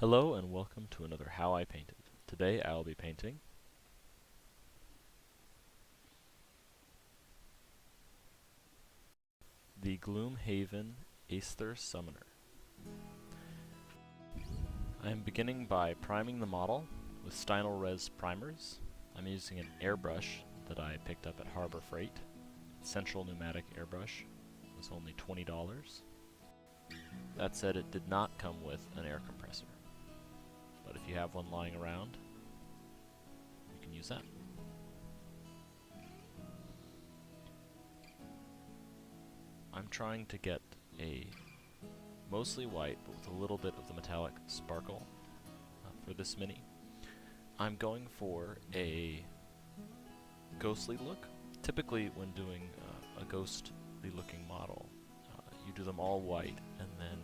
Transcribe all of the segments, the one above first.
Hello and welcome to another How I Painted. Today I will be painting the Gloomhaven Aesther Summoner. I am beginning by priming the model with Stynylrez primers. I'm using an airbrush that I picked up at Harbor Freight. Central Pneumatic airbrush. It was only $20. That said, it did not come with an air compressor. But if you have one lying around, you can use that. I'm trying to get a mostly white, but with a little bit of the metallic sparkle for this mini. I'm going for a ghostly look. Typically, when doing a ghostly looking model, you do them all white and then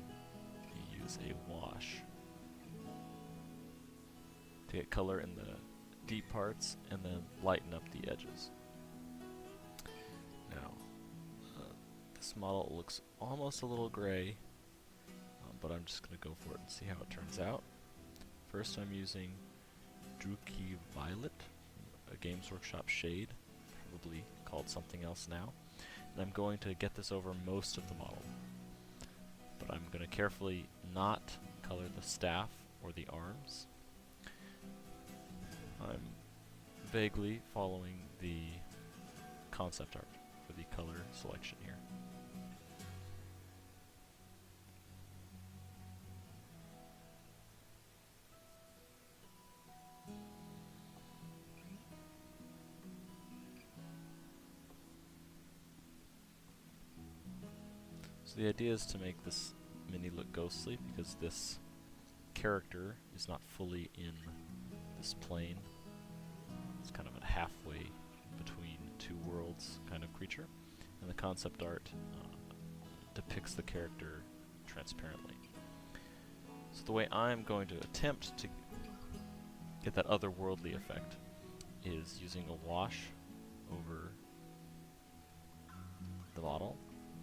you use a wash to get color in the deep parts and then lighten up the edges. Now, this model looks almost a little gray, but I'm just going to go for it and see how it turns out. First I'm using Druky Violet, a Games Workshop shade, probably called something else now, and I'm going to get this over most of the model. But I'm going to carefully not color the staff or the arms. I'm vaguely following the concept art for the color selection here. So the idea is to make this mini look ghostly because this character is not fully in this plane. It's kind of a halfway between two worlds kind of creature, and the concept art depicts the character transparently. So the way I'm going to attempt to get that otherworldly effect is using a wash over the model,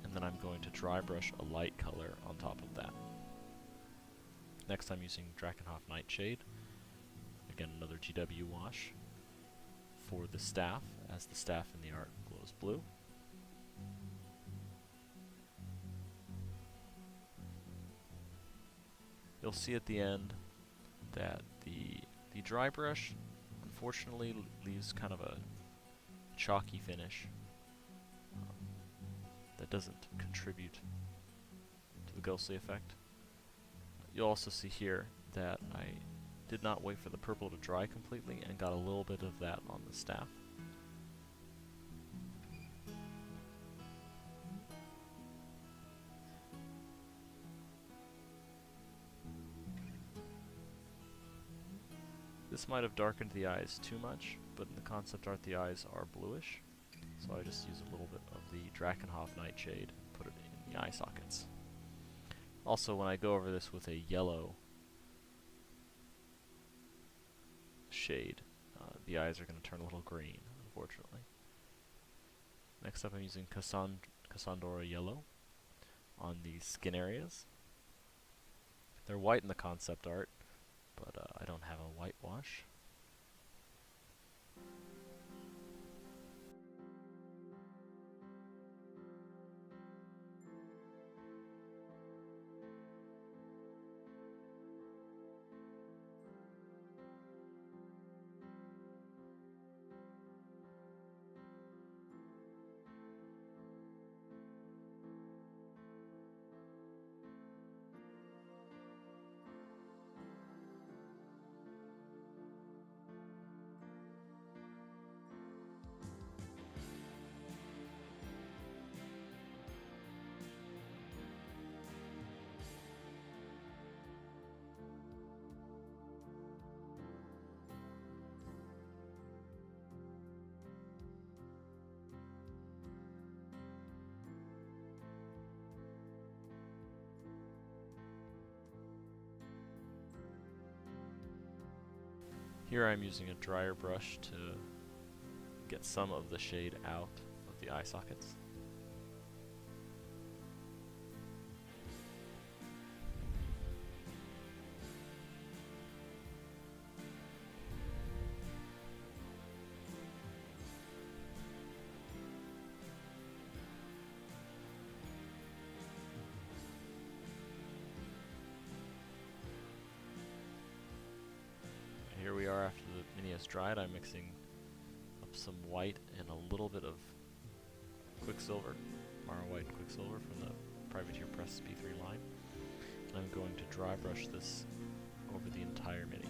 and then I'm going to dry brush a light color on top of that. Next I'm using DRAKENHOF Nightshade, again another GW wash, for the staff, as the staff in the art glows blue. You'll see at the end that the dry brush unfortunately leaves kind of a chalky finish that doesn't contribute to the ghostly effect. You'll also see here that I did not wait for the purple to dry completely and got a little bit of that on the staff. This might have darkened the eyes too much, but in the concept art the eyes are bluish, so I just use a little bit of the DRAKENHOF Nightshade and put it in the eye sockets. Also, when I go over this with a yellow shade, the eyes are going to turn a little green, unfortunately. Next up I'm using CASANDORA Yellow on the skin areas. They're white in the concept art, but I don't have a white wash. Here I'm using a drier brush to get some of the shade out of the eye sockets. here we are after the mini has dried. I'm mixing up some white and a little bit of Quicksilver, Mara White Quicksilver from the Privateer Press B3 line. And I'm going to dry brush this over the entire mini.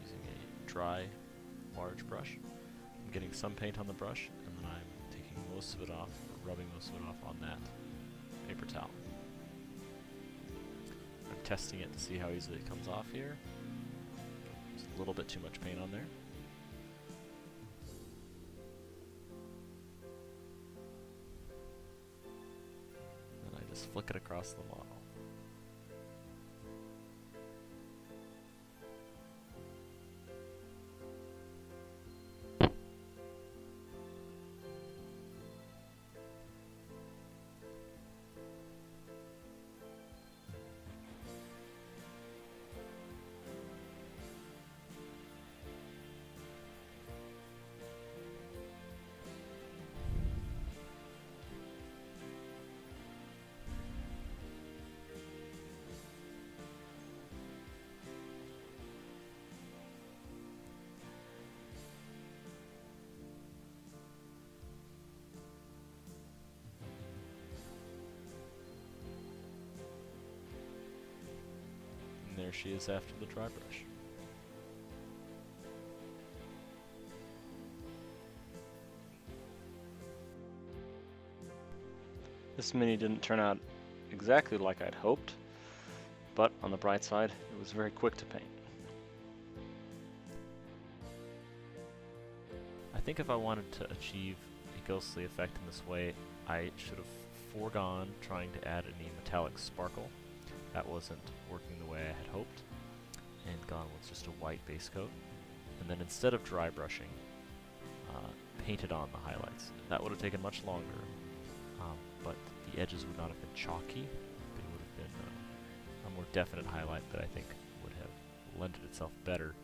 Using a dry, large brush. I'm getting some paint on the brush, and then I'm taking most of it off, or rubbing most of it off on that paper towel. I'm testing it to see how easily it comes off here. There's a little bit too much paint on there. And I just flick it across the model. And there she is after the dry brush. This mini didn't turn out exactly like I'd hoped, but on the bright side, it was very quick to paint. I think if I wanted to achieve a ghostly effect in this way, I should have foregone trying to add any metallic sparkle. That wasn't working the way I had hoped, and gone with just a white base coat. And then instead of dry brushing, painted on the highlights. That would have taken much longer, but the edges would not have been chalky. They would have been a more definite highlight that I think would have lended itself better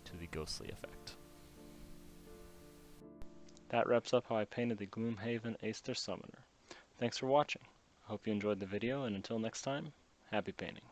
to the ghostly effect. That wraps up how I painted the Gloomhaven Aesther Summoner. Thanks for watching. I hope you enjoyed the video, and until next time, happy painting.